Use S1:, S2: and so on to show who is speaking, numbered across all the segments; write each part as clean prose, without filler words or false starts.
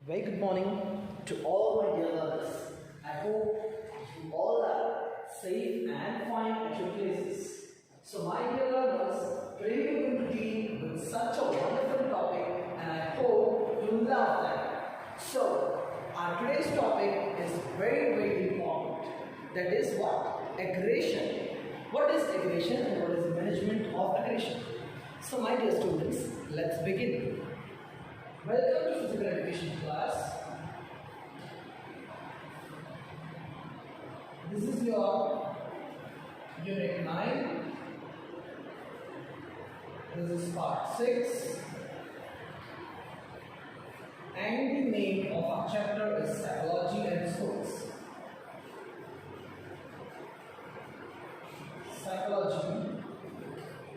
S1: Very good morning to all my dear learners. I hope you all are safe and fine at your places. So my dear learners, today we are going to deal with such a wonderful topic and I hope you will love that. So our today's topic is very important. That is what? Aggression. What is aggression and what is the management of aggression? So my dear students, let's begin. Welcome to physical education class. This is your unit 9. This is part 6. And the name of our chapter is Psychology and Sports. Psychology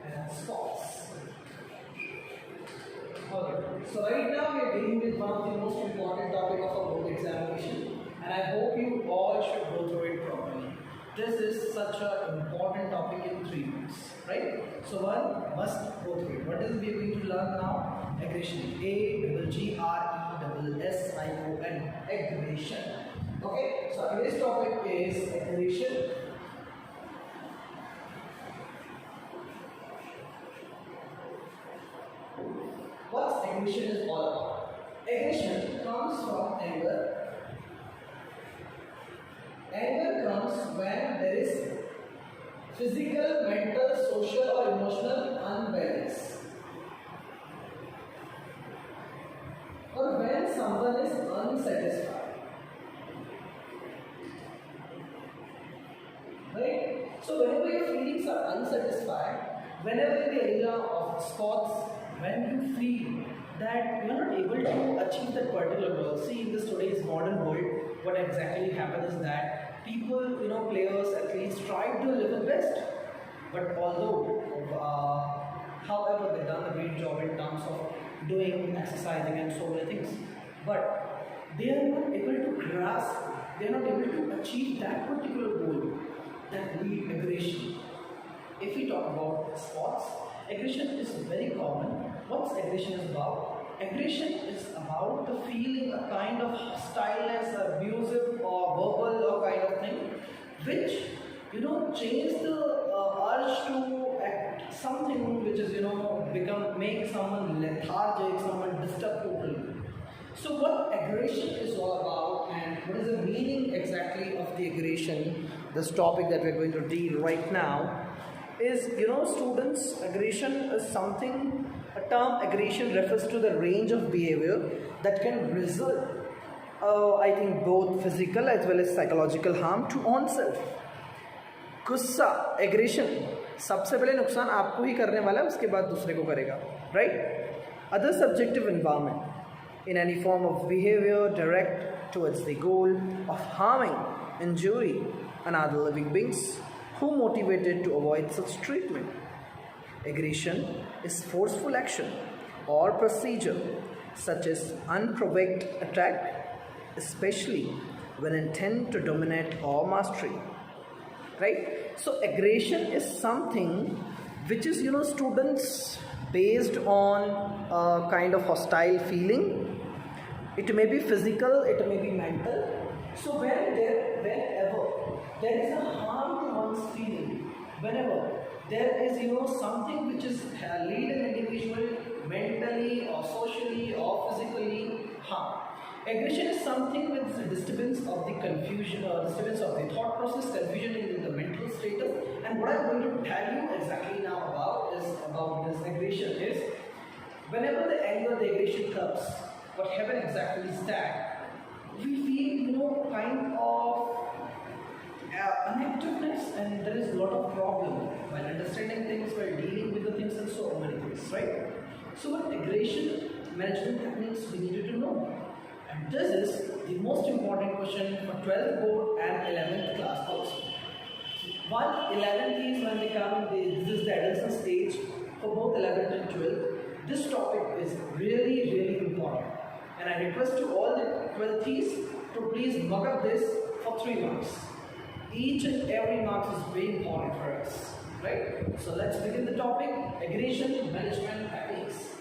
S1: and Sports. Okay. So right now we are dealing with one of the most important topic of our board examination, and I hope you all should go through it properly. This is such an important topic in 3 weeks, right? So one must go through it. What is we are going to learn now? Aggression. A-G-G-R-E-S-S-I-O-N. Aggression. Okay. So today's topic is aggression. What aggression is all about? Aggression comes from anger. Anger comes when there is physical, mental, social or emotional unbalance. Or when someone is unsatisfied. Right? So whenever your feelings are unsatisfied, whenever in the area of sports, when you feel that you are not able to achieve that particular goal. See, in this today's modern world, what exactly happens is that people, players, athletes try to live the best. But although, however, they've done a great job in terms of doing, exercising and so many things. But they are not able to grasp, they are not able to achieve that particular goal, that need aggression. If we talk about sports, aggression is very common. What's aggression is about? Aggression is about the feeling a kind of hostileness, abusive or verbal or kind of thing, which change the urge to act something which is make someone lethargic, someone disturbed totally. So what aggression is all about and what is the meaning exactly of the aggression, this topic that we're going to deal right now, is students, aggression is something, a term aggression refers to the range of behavior that can result I think both physical as well as psychological harm to oneself. गुस्सा, aggression, सबसे पहले नुकसान आपको ही करने वाला है, उसके बाद दूसरे को करेगा, right? Other subjective environment in any form of behavior direct towards the goal of harming, injury another living beings who motivated to avoid such treatment. Aggression is forceful action or procedure such as unprovoked attack, especially when intent to dominate or mastery. Right? So aggression is something which is students based on a kind of hostile feeling. It may be physical, it may be mental. So whenever there is a harm to one's feeling, whenever there is something which is lead an individual mentally or socially or physically harm. Aggression is something with the disturbance of the confusion or disturbance of the thought process, confusion in the mental status. And what I'm going to tell you exactly now about this aggression is, whenever the anger, the aggression comes, what happens exactly is that we feel kind of inactiveness, and there is a lot of problem while understanding things, while dealing with the things and so many things, right? So what aggression management techniques we needed to know. And this is the most important question for 12th board and 11th class also. 11th is when they come, this is the adolescent stage for both 11th and 12th. This topic is really important. And I request to all the 12th to please mark up this for 3 marks. Each and every mark is very important for us. Right? So let's begin the topic, aggression management techniques.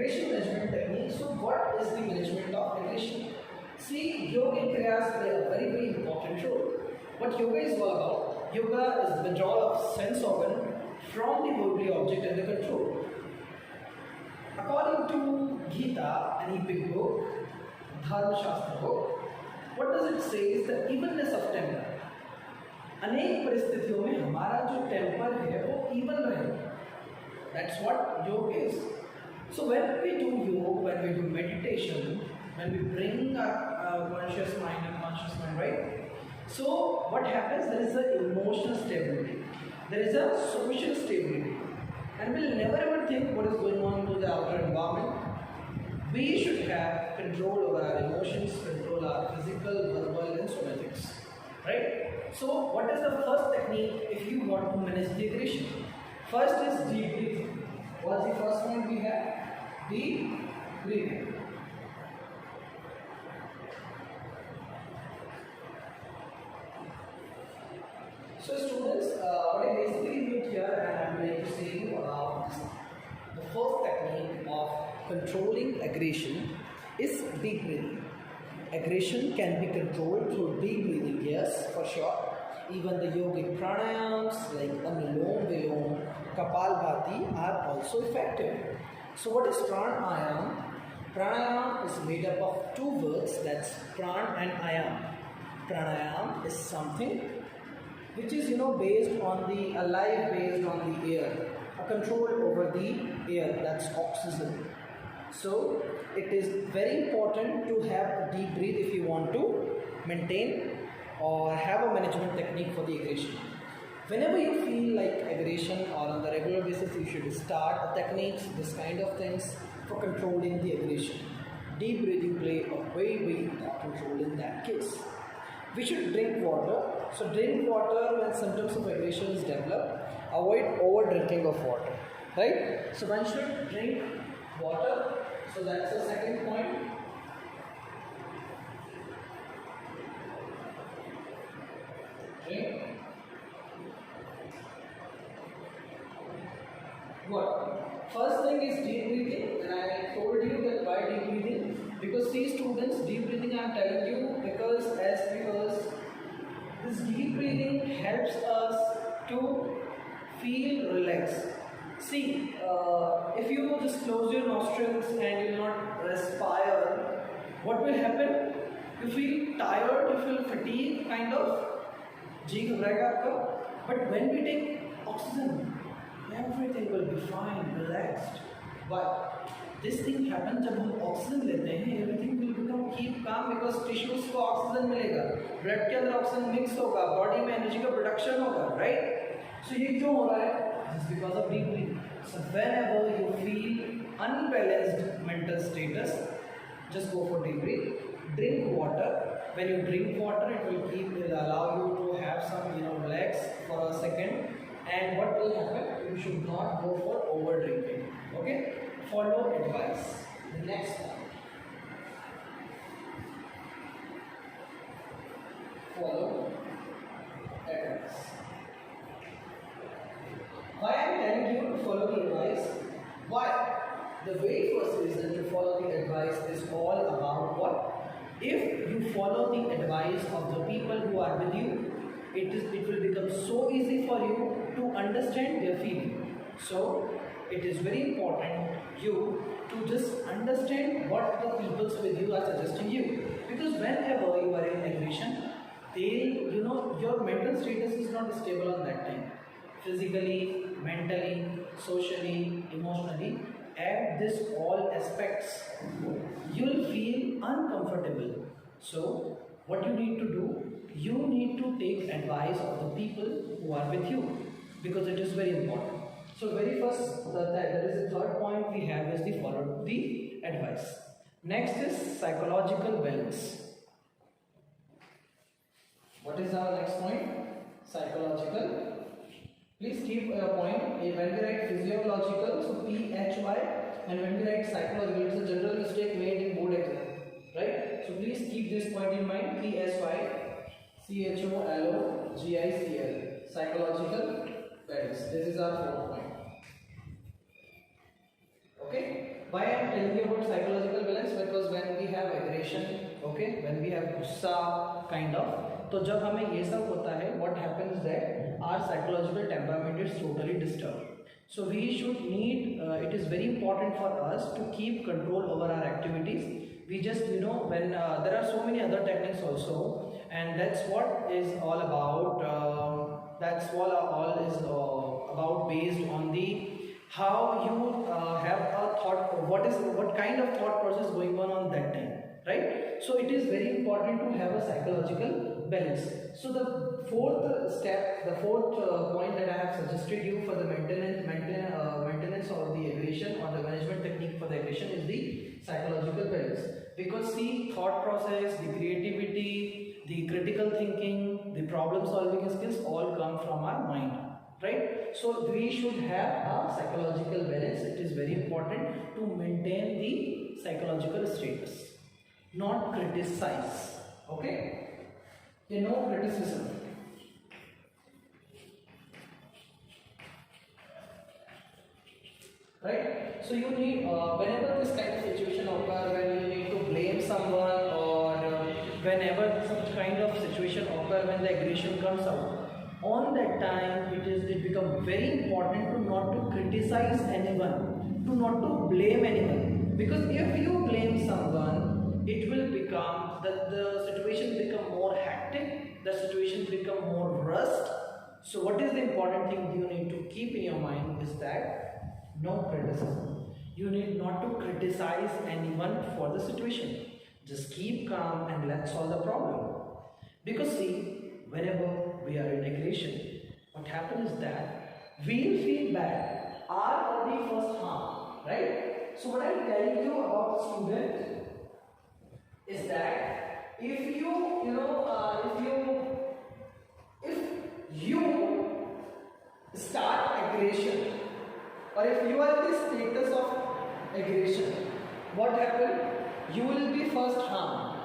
S1: aggression management technique. So what is the management of aggression? See, yoga and prayas play a very, very important role. What yoga is all about? Yoga is the withdrawal of sense organ from the bodily object under control. According to Gita, an epic book, Dharma Shastra book, what does it say is the evenness of temper. अनेक परिस्थितियों में हमारा जो temper है वो even रहेगा. That's what yoga is. So when we do yoga, when we do meditation, when we bring our conscious mind and conscious mind, right? So what happens? There is an emotional stability. There is a social stability. And we'll never ever think what is going on to the outer environment. We should have control over our emotions, control our physical, verbal and somatics. Right? So what is the first technique if you want to manage the aggression? First is deep breathing. What's the first one we have? Deep breathing. So students, what I basically mean here, and I'm going to say you about the first technique of controlling aggression is deep breathing. Aggression can be controlled through deep breathing, yes, for sure. Even the yogic pranayams like Anulom Vilom, Kapalbhati are also effective. So what is pranayam? Pranayam is made up of two words, that's pran and ayam. Pranayam is something which is based on the alive, based on the air, a control over the air, that's oxygen. So it is very important to have a deep breath if you want to maintain or have a management technique for the aggression. Whenever you feel like aggression or on the regular basis, you should start techniques, this kind of things for controlling the aggression. Deep breathing play a very, very important role in that case. We should drink water. So drink water when symptoms of aggression is developed. Avoid over drinking of water. Right? So one should drink water. So that's the second point. Drink. What? First thing is deep breathing, and I told you that why deep breathing? Because see students, deep breathing I am telling you because this deep breathing helps us to feel relaxed. See, if you just close your nostrils and you not respire, what will happen? You feel tired, you feel fatigue, kind of. But when we take oxygen, everything will be fine, relaxed. Why? This thing happens जब हम oxygen लेते हैं, everything will become keep calm because tissues को oxygen मिलेगा, blood के अंदर oxygen mix होगा, body में एनर्जी का प्रोडक्शन होगा, right? So ये क्यों हो रहा है? Just because of deep breathing. So whenever you feel unbalanced mental status, just go for deep breath. Drink water. When you drink water, it will allow you to have some relax for a second. And what will happen? You should not go for over drinking. Okay? Follow advice. The next one. Follow advice. Why I am telling you to follow the advice? Why? The very first reason to follow the advice is all about what? If you follow the advice of the people who are with you, it will become so easy for you to understand their feeling. So it is very important you to just understand what the people with you are suggesting you. Because whenever you are in aggression, your mental status is not stable on that time. Physically, mentally, socially, emotionally, at this all aspects, you will feel uncomfortable. So what you need to do, you need to take advice of the people who are with you because it is very important. So very first, there is the third point we have is the follow the advice. Next is psychological balance. What is our next point? Psychological. Please keep a point. When we write physiological, so PHY, and when we write psychological, it is a general mistake made in board exam, right? So please keep this point in mind. PSY, psychological balance. This is our fourth point. Okay? Why I am तो जब हमें ये सब होता है, what happens that our psychological temperament is totally disturbed. So we should need, it is very important for us to keep control over our activities. We just, you know, when there are so many other techniques also, and that's what is all about, that's all is about based on the how you have a thought, what kind of thought process going on that time, right? So it is very important to have a psychological balance. So the fourth step, the fourth point that I have suggested you for the maintenance of the aggression, or the management technique for the aggression, is the psychological balance. Because see, thought process, the creativity, the critical thinking, the problem solving skills all come from our mind, right? So we should have a psychological balance. It is very important to maintain the psychological status, not criticize. Okay, no criticism. Right? So you need, whenever this kind of situation occurs, when you need to blame someone, or whenever such kind of situation occurs, when the aggression comes out, on that time it becomes very important to not to criticize anyone, to not to blame anyone. Because if you blame someone, it will become that the situation become more hectic, the situation become more rust. So what is the important thing you need to keep in your mind is that no criticism. You need not to criticize anyone for the situation. Just keep calm and let's solve the problem. Because see, whenever we are in aggression, what happens is that we'll feel bad. Our body first harm, right? So what I'm telling you about student is that if you start aggression, or if you are in the status of aggression, what happens? You will be first harmed.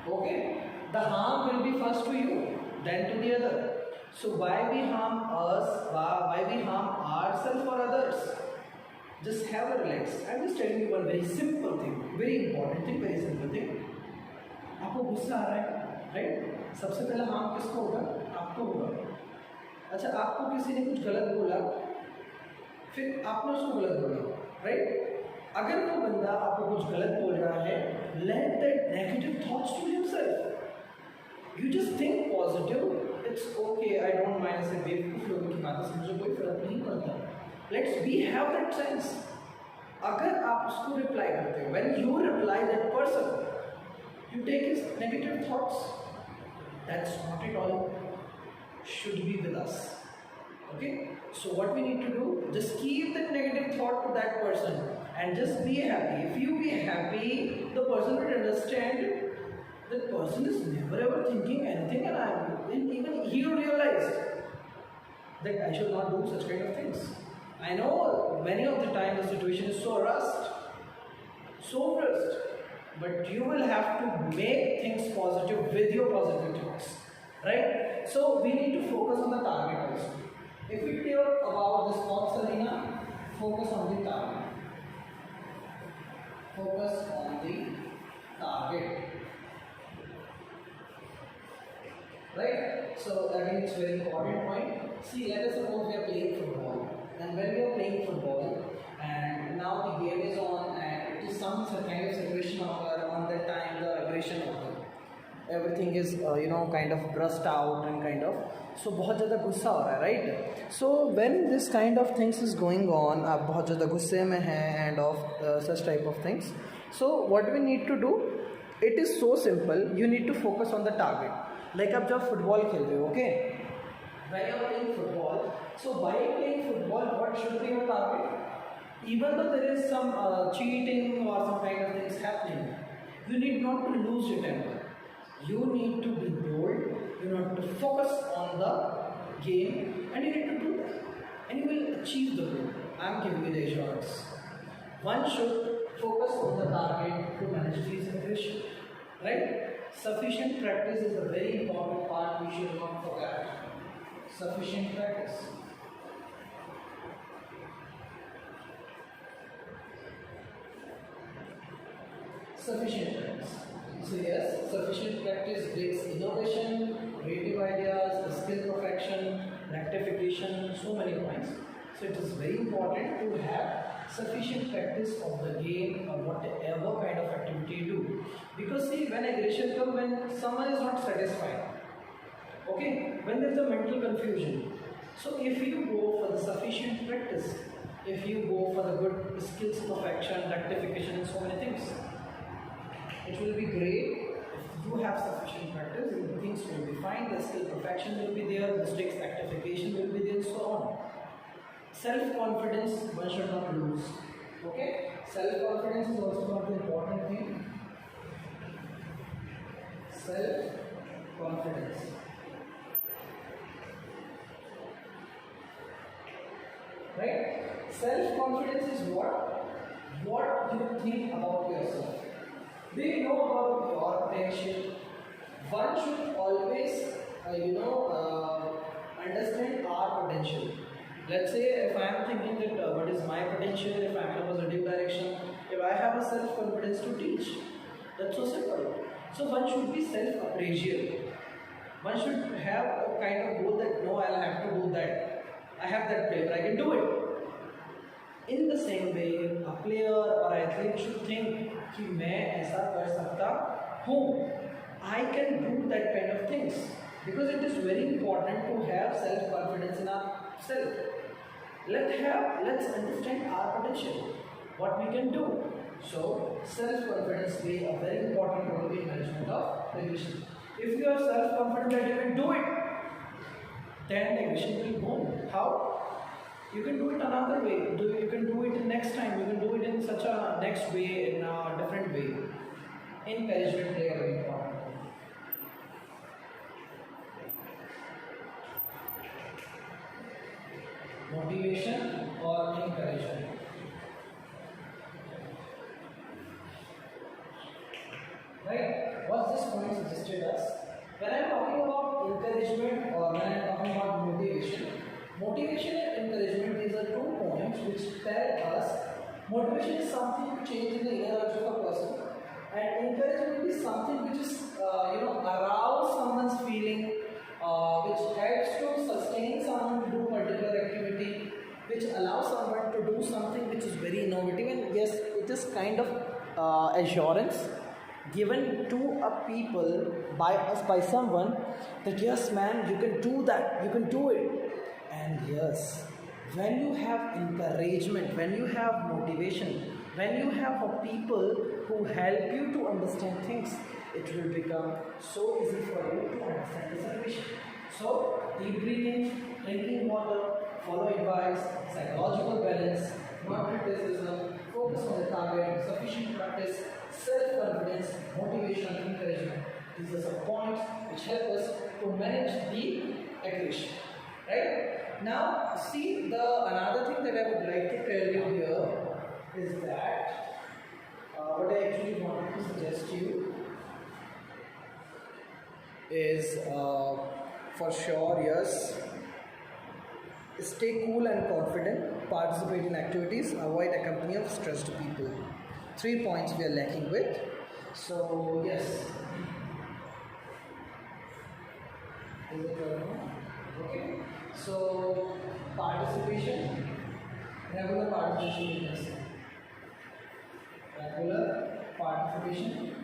S1: Okay? The harm will be first to you, then to the other. So why we harm us? Why we harm ourselves or others? Just have a relax. I'm just telling you one very simple thing, very important thing, very simple thing. आपको गुस्सा आ रहा है, right? सबसे पहला harm किसको होगा? आपको होगा. अच्छा, आपको किसी ने कुछ गलत बोला, फिर आपने उसको गलत बोला, राइट? अगर वो बंदा आपको कुछ गलत बोल रहा है, let that negative thoughts to himself. You just think positive. It's okay. I don't mind. ऐसे बेवकूफ लोगों की बातों से मुझे कोई फर्क नहीं पड़ता. Let's be have that sense. अगर आप उसको रिप्लाई करते हो, when you reply that person, you take his negative thoughts. That's not at all should be with us. Okay, so what we need to do, just keep that negative thought to that person and just be happy. If you be happy, the person will understand that person is never ever thinking anything, and even he will realize that I should not do such kind of things. I know many of the time the situation is so rushed, but you will have to make things positive with your positive thoughts, right? So we need to focus on the target also. If we talk about the sports arena, focus on the target. Focus on the target. Right? So again, it's very important point. See, let us suppose we are playing football, and when we are playing football, and now the game is on, and it is some kind of situation occur on that time, the aggression occur. Everything is kind of burst out and kind of, so बहुत ज़्यादा गुस्सा हो रहा है, right? So when this kind of things is going on, आप बहुत ज़्यादा गुस्से में हैं and of such type of things. So what we need to do, it is so simple. You need to focus on the target. Like आप जब football खेल रहे हो, okay? When you are playing football, so by playing football, what should be your target? Even though there is some cheating or some kind of things happening, you need not to lose your temper. You need to be bold, you need to focus on the game, and you need to do that, and you will achieve the goal. I am giving you the assurance. One should focus on the target to manage these aggression, right? Sufficient practice is a very important part we should not forget. Sufficient practice. Sufficient practice. So yes, sufficient practice brings innovation, creative ideas, skill perfection, rectification, so many points. So it is very important to have sufficient practice of the game or whatever kind of activity you do. Because see, when aggression comes, when someone is not satisfied, okay, when there is a mental confusion. So if you go for the sufficient practice, if you go for the good skills perfection, rectification and so many things, it will be great. If you have sufficient practice, things will be fine, the skill perfection will be there, mistakes rectification will be there, so on. Self-confidence one should not lose. Okay? Self-confidence is also one of the important thing. Self-confidence. Right? Self-confidence is what? What you think about yourself. Do you know about your potential? One should always, understand our potential. Let's say if I am thinking that what is my potential, if I am in a positive direction, if I have a self-confidence to teach, that's so simple. So one should be self-appraisal. One should have a kind of goal that no, I'll have to do that. I have that player, I can do it. In the same way, a player or athlete should think कि मैं ऐसा कर सकता हूँ. I can do that kind of things because it is very important to have self-confidence in ourselves. Let's understand our potential, what we can do. So self-confidence plays a very important role in management of aggression. If you have self-confidence that you can do it, then aggression will boom. How? You can do it another way. You can do it next time. You can do it in such a next way, in a different way. Encouragement plays a very important role. Motivation or encouragement. Right? What's this point suggested us? When I am talking about encouragement or when I am talking about motivation, motivation and encouragement is the 2 points which tell us motivation is something to change in the inner urge of a person, and encouragement is something which is arouse someone's feeling, which helps to sustain someone to do particular activity, which allows someone to do something which is very innovative, and yes, it is kind of assurance given to a people by someone that yes man, you can do that, you can do it. And yes, when you have encouragement, when you have motivation, when you have a people who help you to understand things, it will become so easy for you to understand the situation. So deep breathing, drinking water, follow advice, psychological balance, not criticism, focus on the target, sufficient practice, self-confidence, motivation, encouragement. These are some points which help us to manage the aggression. Right? Now, see, another thing that I would like to tell you here is that what I actually wanted to suggest to you is for sure, yes, stay cool and confident, participate in activities, avoid a company of stressed people. 3 points we are lacking with. So, yes. Is it okay? So, participation, regular participation in this. Regular participation.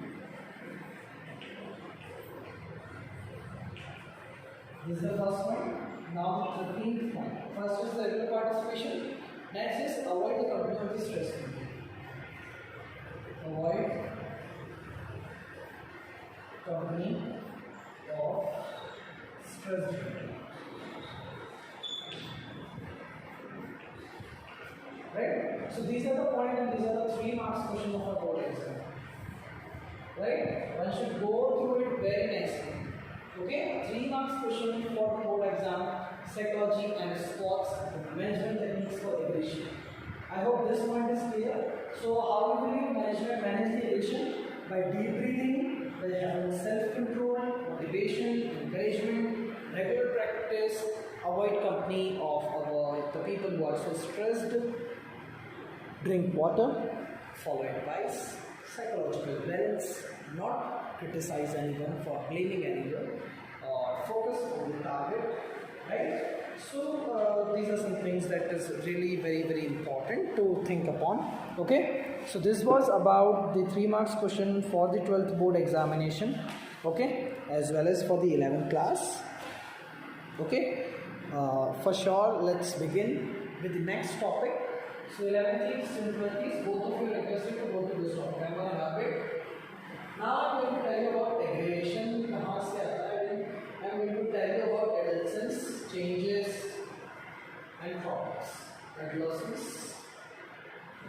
S1: This is the first point. Now the 13th point. First is regular participation. Next is avoid the company of the stress people. Avoid company of stress people. Right? So these are the points and these are the 3 marks question of a board exam. Right? One should go through it very nicely. Okay? 3 marks question for board exam, psychology and sports, management techniques for aggression. I hope this point is clear. So how will you manage the aggression? By deep breathing, by having self-control, motivation, encouragement, regular practice, avoid company of the people who are so stressed, drink water, follow advice, psychological balance, not criticize anyone for blaming anyone, or focus on the target, right? So these are some things that is really very important to think upon. Okay, so this was about the 3 marks question for the 12th board examination, okay, as well as for the 11th class. Okay, for sure, let's begin with the next topic. So 11th and 12th, both of you are requested to go to this topic. I'm going to wrap it. Now I'm going to tell you about aggregation. कहाँ से आता है? I'm going to tell you about adolescence, changes, and problems. Adolescence.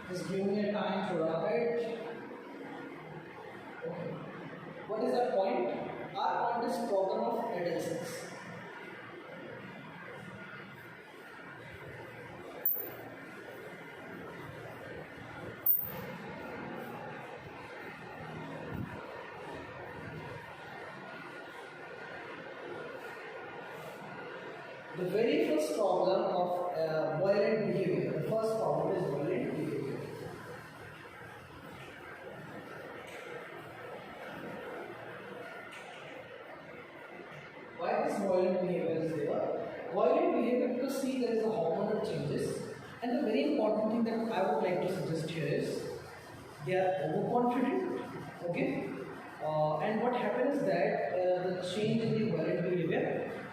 S1: Just give me a time to wrap it. Okay. What is our point? Our point is problem of adolescence. The very first problem of violent behavior. The first problem is violent behavior. Why this violent behavior is there? Violent behavior because see there is a hormonal changes, and the very important thing that I would like to suggest here is they are overconfident. Okay, and what happens is that the change in the violent behavior.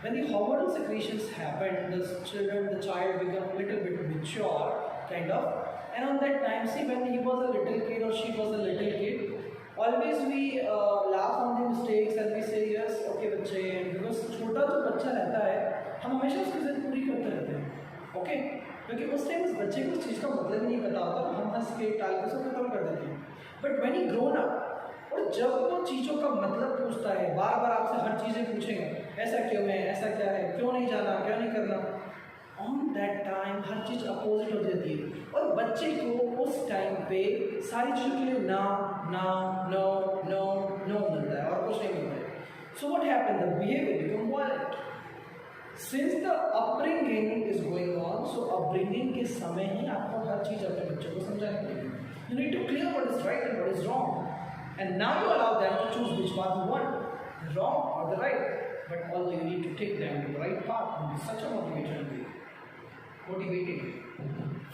S1: When the hormonal secretions happen, the child become a little bit mature, kind of. And on that time, see, when he was a little kid or she was a little kid, always we laugh on the mistakes and we say, yes, okay, बच्चे, because छोटा जो बच्चा रहता है, हम हमेशा उसकी जिद पूरी करते रहते हैं, okay? क्योंकि उस टाइम उस बच्चे को उस चीज़ का मतलब नहीं पता होता, हम हंस के टाल के उसको खत्म कर देते हैं. But when he grown up, और जब वो चीज़ों का मतलब पूछता है, बार बार आपसे हर चीज़ें पूछेंगे, ऐसा क्यों है, ऐसा क्या है, क्यों नहीं जाना, क्यों नहीं करना, on that time her cheese opposite हो जाती है और बच्चे को उस टाइम पे सारी चीज़ों के लिए ना ना नो नो नो मिलता है और कुछ नहीं मिलता है. So what happen, the behaviour become violent since the upbringing is going on. So upbringing के समय ही आपको हर चीज़ अपने बच्चों को समझानी पड़ेगी. You need to clear what is right and what is wrong. And now you allow them to choose which path you want, the wrong or the right. But although you need to take them to the right path and be such a motivating way. Motivating.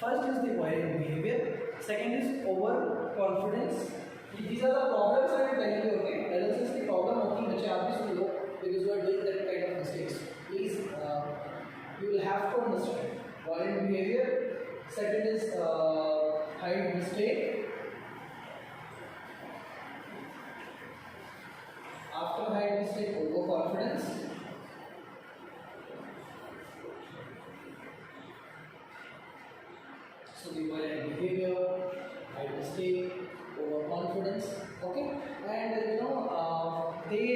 S1: First is the violent behavior. Second is overconfidence. These are the problems I am telling you. Okay, adolescence की problem होती है बच्चे आप भी सुन लो because you are doing that kind of mistakes. Please, you will have to understand violent behavior. Second is hide mistake. After hide mistake, overconfidence. So the violent behavior, hide mistake, overconfidence. Okay, and they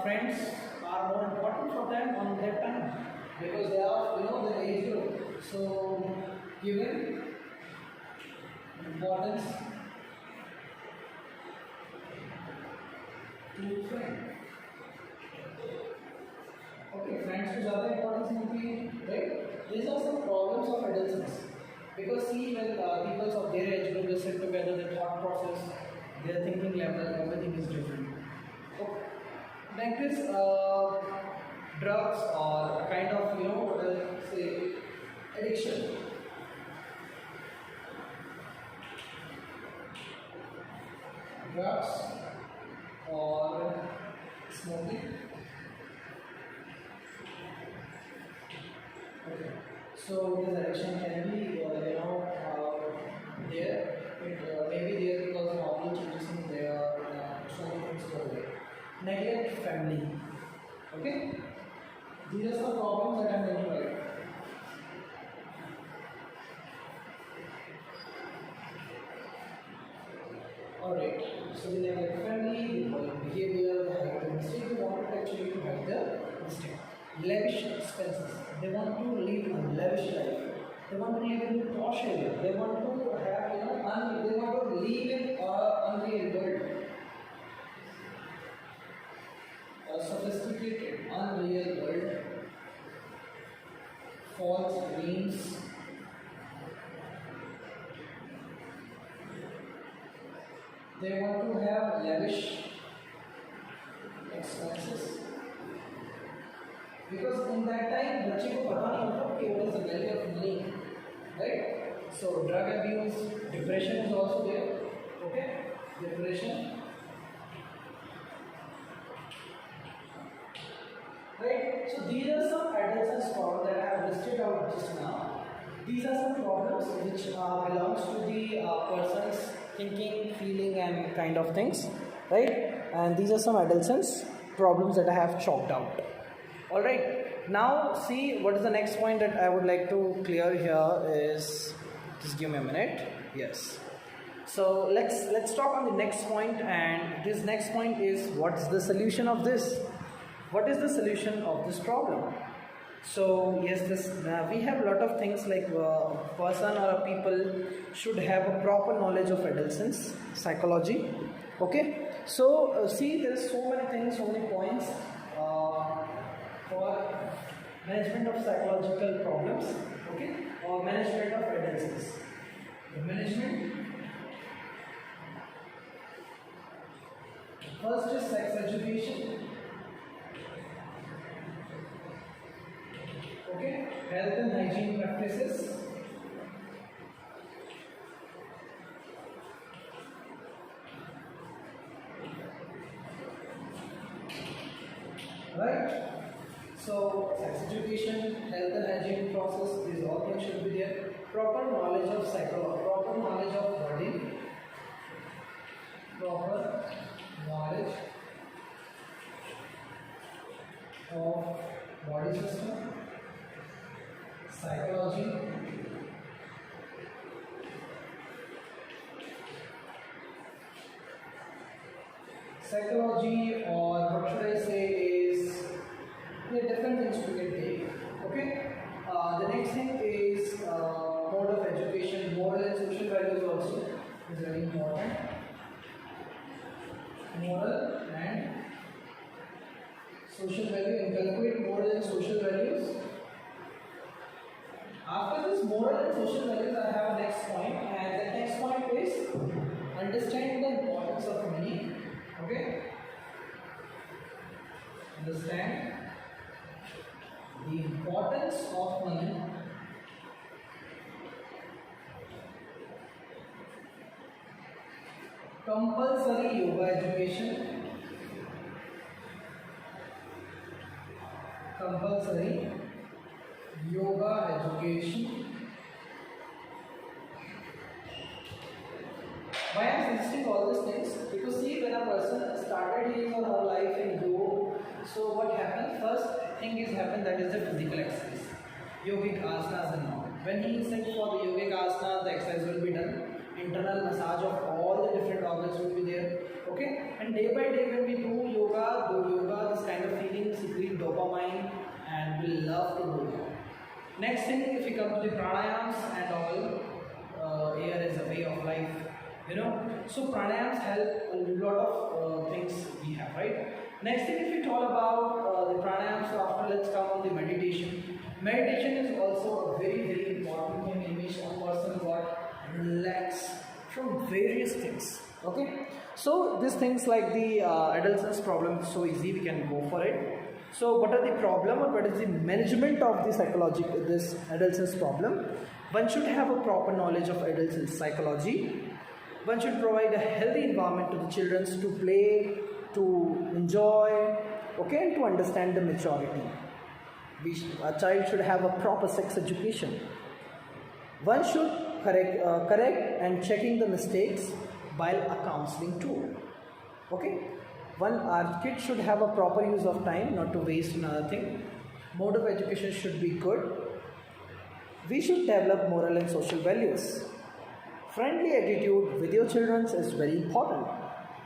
S1: friends are more important for them on that time because they are their age group. So given importance to friend. Okay, friends to ज़्यादा importance मिलती है, right? These are some problems of adolescence. Because see, when people of their age group they sit together, their thought process, their thinking level, everything is different. Okay. Like this, drugs or a kind of say addiction. Drugs or smoking. Okay. So this addiction can be there. It may be there because of hormonal changes in their so many things go away. Neglect family. Okay. These are some problems that I am going to write. Alright, so the neglect family, the violent behavior, the hide the mistake, they want actually to hide the mistake. Lavish expenses, they want to live a lavish life. They want to live in a posh area. They want to have, they want to live in an unreal world. A sophisticated, unreal world. False dreams. They want to have lavish expenses. in that time बच्चे को पता नहीं होता कि what is the value of money, right? So drug abuse, depression is also there. Okay, depression. Right, so these are some adolescence problems that I have listed out just now. These are some problems which belongs to the person's thinking, feeling and kind of things, right? And these are some adolescence problems that I have chalked out. Alright, now see what is the next point that I would like to clear here is, just give me a minute, yes. So let's talk on the next point, and this next point is what's the solution of this? What is the solution of this problem? So yes, we have a lot of things like a person or a people should have a proper knowledge of adolescence psychology. Okay, so see there is so many things, so many points for management of psychological problems. Okay, or management of adolescence. The management. First is sex education. Okay, health and hygiene practices. Right? So, sex education, health and hygiene process, these all things should be there. Proper knowledge of psychology, proper knowledge of body, proper knowledge of body system, psychology, or what should I say is different things we can take. Okay. The next thing is mode of education, moral and social values also is very important. Moral and social value, inculcate moral and social values. After this moral and social values, I have a next point, and the next point is understand the importance of money. Okay? Understand the importance of money. Compulsory yoga education. Compulsory yoga education. Why I am listing all these things? Because see, when a person started his or her life in yoga, so what happened? First thing is happened, that is the physical exercise, yogic asanas and all. When he is set for the yogic asanas, the exercise will be done. Internal massage of all the different organs will be there. Okay, and day by day when we do yoga, this kind of feeling secrete dopamine, and we love to do that. Next thing, if we come to the pranayams and all, air is a way of life, you know. So pranayams help a lot of things we have, right? Next thing, if we talk about the pranayams, so after let's come on the meditation. Meditation is also a very important thing in which a person got relax from various things. Okay, so these things like the adolescence problem is so easy, we can go for it. So what are the problem, or what is the management of the psychological this adolescence problem? One should have a proper knowledge of adolescence psychology. One should provide a healthy environment to the children to play, to enjoy, okay, and to understand the maturity. A child should have a proper sex education. One should correct and checking the mistakes while a counseling tool. Okay, our kids should have a proper use of time, not to waste another thing. Mode of education should be good. We should develop moral and social values. Friendly attitude with your children is very important.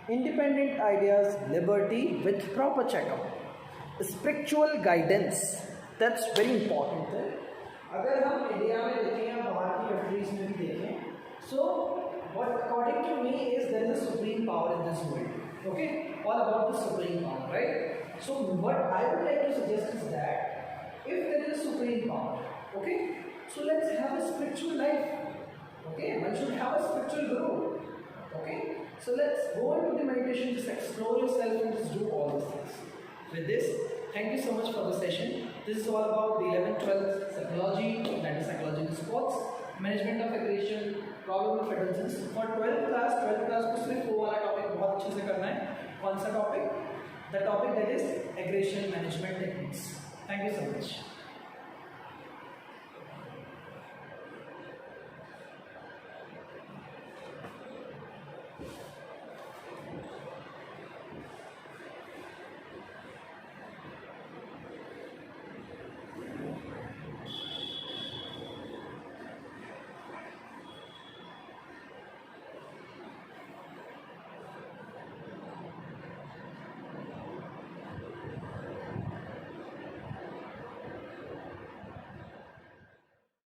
S1: Independent ideas, liberty with proper checkup. Spiritual guidance, that's very important. अगर हम India में देखें या बाहर की countries में भी देखें, so what according to me is there is a supreme power in this world. Okay, all about the supreme power, right? So what I would like to suggest is that if there is supreme power, okay, so let's have a spiritual life. Okay, one should have a spiritual guru. Okay, so let's go into the meditation, just explore yourself and just do all these things. With this, thank you so much for the session. This is all about the 11th 12th psychology, that is psychology in sports, management of aggression, problem of adolescence. For 12th class को सिर्फ वो वाला topic बहुत अच्छे से करना है. कौन सा topic? The topic that is aggression management techniques. Thank you so much.